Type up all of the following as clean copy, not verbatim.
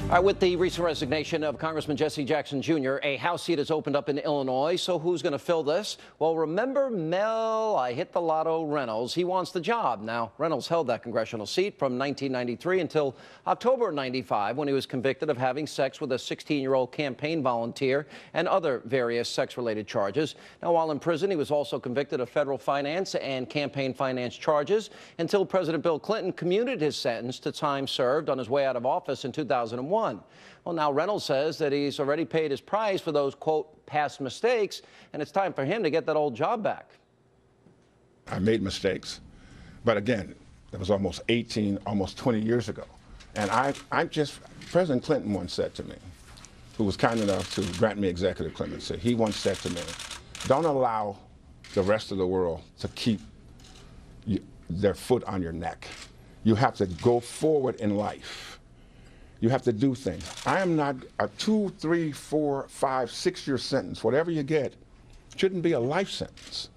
All right, with the recent resignation of Congressman Jesse Jackson Jr., a House seat has opened up in Illinois. So who's going to fill this? Well, remember Mel, I hit the lotto Reynolds. He wants the job. Now, Reynolds held that congressional seat from 1993 until October of 95, when he was convicted of having sex with a 16-year-old campaign volunteer and other various sex-related charges. Now, while in prison, he was also convicted of federal finance and campaign finance charges until President Bill Clinton commuted his sentence to time served on his way out of office in 2001. Well, now Reynolds says that he's already paid his price for those, quote, past mistakes, and it's time for him to get that old job back. I made mistakes, but again, that was almost 18, almost 20 years ago. And President Clinton once said to me, who was kind enough to grant me executive clemency, he once said to me, don't allow the rest of the world to keep their foot on your neck. You have to go forward in life. You have to do things. I am not a 2, 3, 4, 5, 6-year sentence. Whatever you get shouldn't be a life sentence.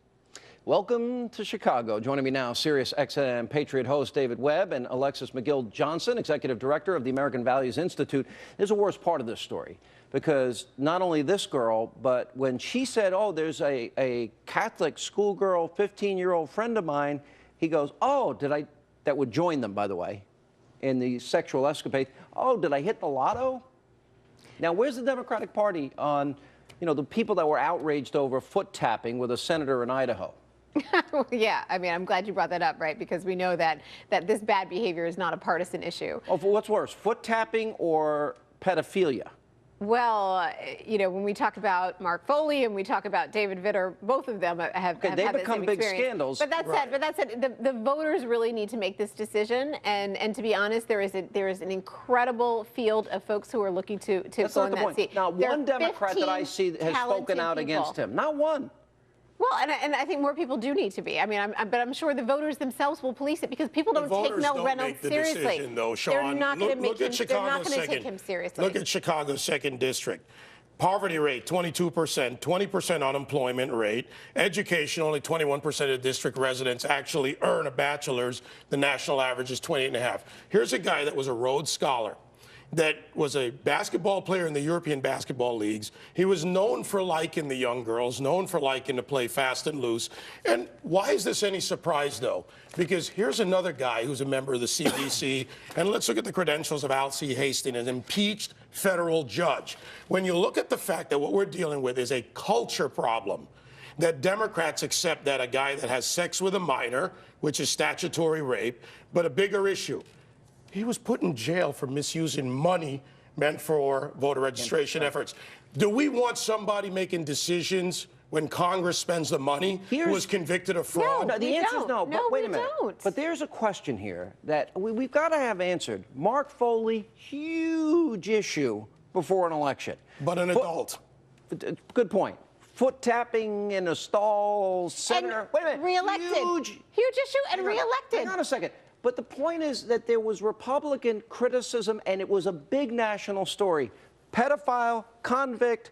Welcome to Chicago. Joining me now, Sirius XM Patriot host David Webb and Alexis McGill Johnson, executive director of the American Values Institute. There's a worst part of this story, because not only this girl, but when she said, oh, there's a Catholic schoolgirl, 15-year-old friend of mine, he goes, oh, that would join them, by the way, in the sexual escapade. Oh, did I hit the lotto? Now, where's the Democratic Party on, the people that were outraged over foot tapping with a senator in Idaho? Yeah, I mean, I'm glad you brought that up, right? Because we know that this bad behavior is not a partisan issue. Oh, what's worse, foot tapping or pedophilia? Well, when we talk about Mark Foley and we talk about David Vitter, both of them have had the become same big experience. Scandals. But that said, the voters really need to make this decision. And to be honest, there is an incredible field of folks who are looking to go in that seat. Now, one Democrat that I see has spoken out against him. Not one. Well, and I think more people do need to be. I mean, but I'm sure the voters themselves will police it, because people don't take Mel Reynolds seriously. Decision, though, Sean. They're not going to take him seriously. Look at Chicago's 2nd district. Poverty rate, 22%, 20% unemployment rate. Education, only 21% of district residents actually earn a bachelor's. The national average is 28.5. Here's a guy that was a Rhodes Scholar, that was a basketball player in the European basketball leagues. He was known for liking the young girls, known for liking to play fast and loose. And why is this any surprise, though? Because here's another guy who's a member of the CDC, and let's look at the credentials of Al C. Hastings, an impeached federal judge. When you look at the fact that what we're dealing with is a culture problem, that Democrats accept that a guy that has sex with a minor, which is statutory rape, but a bigger issue, he was put in jail for misusing money meant for voter registration efforts. Do we want somebody making decisions when Congress spends the money who was convicted of fraud? No, the answer is no. No, but wait a minute. don't. But there's a question here that we've got to have answered. Mark Foley, huge issue before an election. But an adult. Good point. Foot tapping in a stall, senator. Wait a minute. Reelected. Huge issue and reelected. Hang on a second. But the point is that there was Republican criticism, and it was a big national story. Pedophile, convict,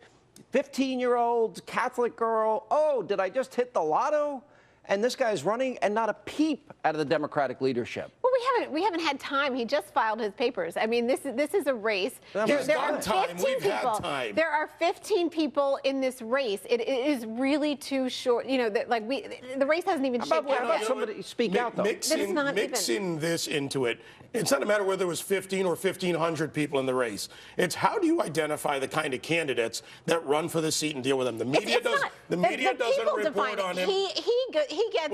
15-year-old Catholic girl. Oh, did I just hit the lotto? And this guy's running, and not a peep out of the Democratic leadership. Well, we haven't had time. He just filed his papers. I mean, this is a race. There are 15 people. There are 15 people in this race. It is really too short. The race hasn't even shaken out. How about somebody speak out, though? Mixing this into it, it's not a matter whether there was 15 or 1,500 people in the race. It's how do you identify the kind of candidates that run for the seat and deal with them? The media doesn't report on him. He gets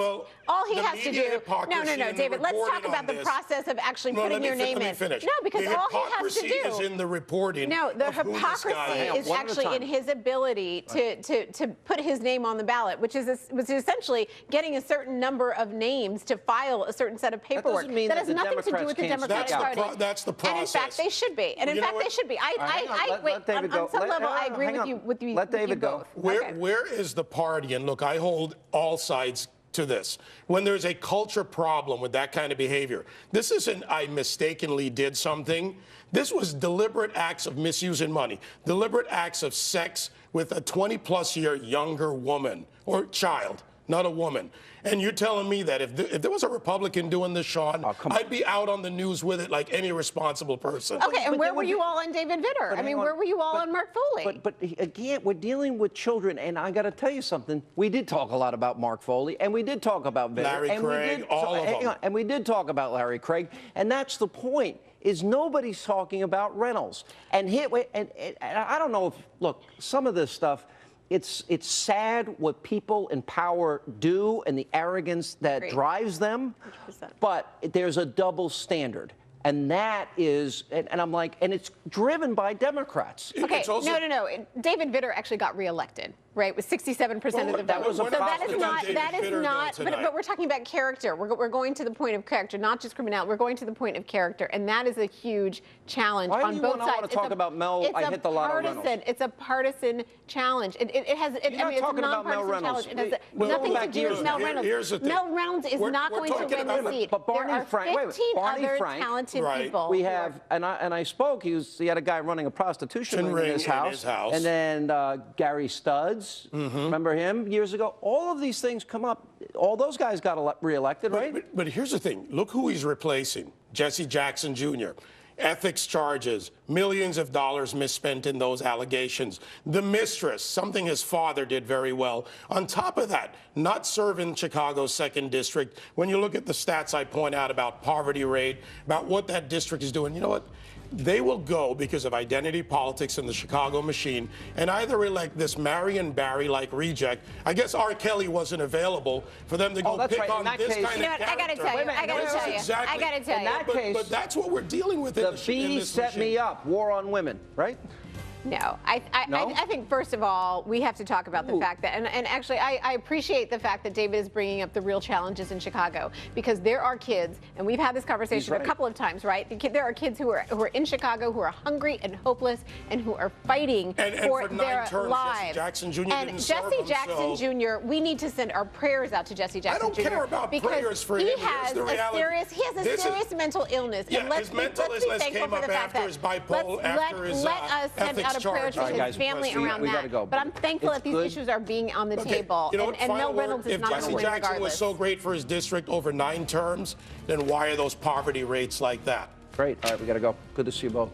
all he has to do. No, David. Let's talk about the process of actually putting your name in. Let me finish. No, because all he has to do is in the reporting. No, the hypocrisy is actually in his ability to put his name on the ballot, which is essentially getting a certain number of names to file a certain set of paperwork. That has nothing to do with the Democratic Party. That's the process. And in fact, they should be. And in fact, they should be. On some level, I agree with you. Let David go. Where is the party? And look, I hold all sides to this. When there's a culture problem with that kind of behavior, this isn't I mistakenly did something. This was deliberate acts of misusing money, deliberate acts of sex with a 20-plus year younger woman or child. not a woman. And you're telling me that if there was a Republican doing this, Sean, I'd be out on the news with it like any responsible person. Okay, and where were you all on David Vitter? I mean, where were you all on Mark Foley? But again, we're dealing with children, and I got to tell you something. We did talk a lot about Mark Foley, and we did talk about Vitter. Larry Craig, all of them. And we did talk about Larry Craig, and that's the point. Is nobody's talking about Reynolds. And I don't know if, look, some of this stuff, it's sad what people in power do and the arrogance that drives them, 100%. But there's a double standard. And that is, and I'm like, and it's driven by Democrats. Okay, no. David Vitter actually got reelected, right? With 67% of the vote. So that is not, but we're talking about character. We're going to the point of character, not just criminality. We're going to the point of character, and that is a huge challenge on both sides. I want to talk about Mel, I hit the lotto Reynolds. It's a partisan challenge. It has, I mean, it's a nonpartisan challenge. It has nothing to do with Mel Reynolds. Here's the thing. Mel Reynolds is not going to win the seat. But Barney there are Frank, 15 other talented people. We have, and I spoke, he had a guy running a prostitution ring in his house. And then Gary Studs, remember him years ago? All of these things come up. All those guys got reelected, right? But here's the thing. Look who he's replacing. Jesse Jackson Jr. Ethics charges, millions of dollars misspent in those allegations. The mistress, something his father did very well. On top of that, not serving Chicago's 2nd District. When you look at the stats I point out about poverty rate, about what that district is doing, you know what? They will go because of identity politics in the Chicago machine and either elect this Marion Barry-like reject. I guess R. Kelly wasn't available for them to go pick on this kind of character. I got to tell you. I got to tell you. But that's what we're dealing with. The bee set me up. War on women, right? No, I think first of all we have to talk about the fact that, and actually I appreciate the fact that David is bringing up the real challenges in Chicago, because there are kids, and we've had this conversation a couple of times, right? There are kids who are in Chicago who are hungry and hopeless and who are fighting for their lives. Jesse Jackson Jr. And Jesse Jackson Jr. We need to send our prayers out to Jesse Jackson Jr. I don't care about prayers for him. He has a serious mental illness. Yeah, and let's his mental illness came up after his bipolar, after his ethics a prayer to his family around that. But I'm thankful that these issues are being on the table. You know what, and Mel Reynolds is not going to win regardless. If Jesse Jackson was so great for his district over 9 terms, then why are those poverty rates like that? Great. All right, we got to go. Good to see you both.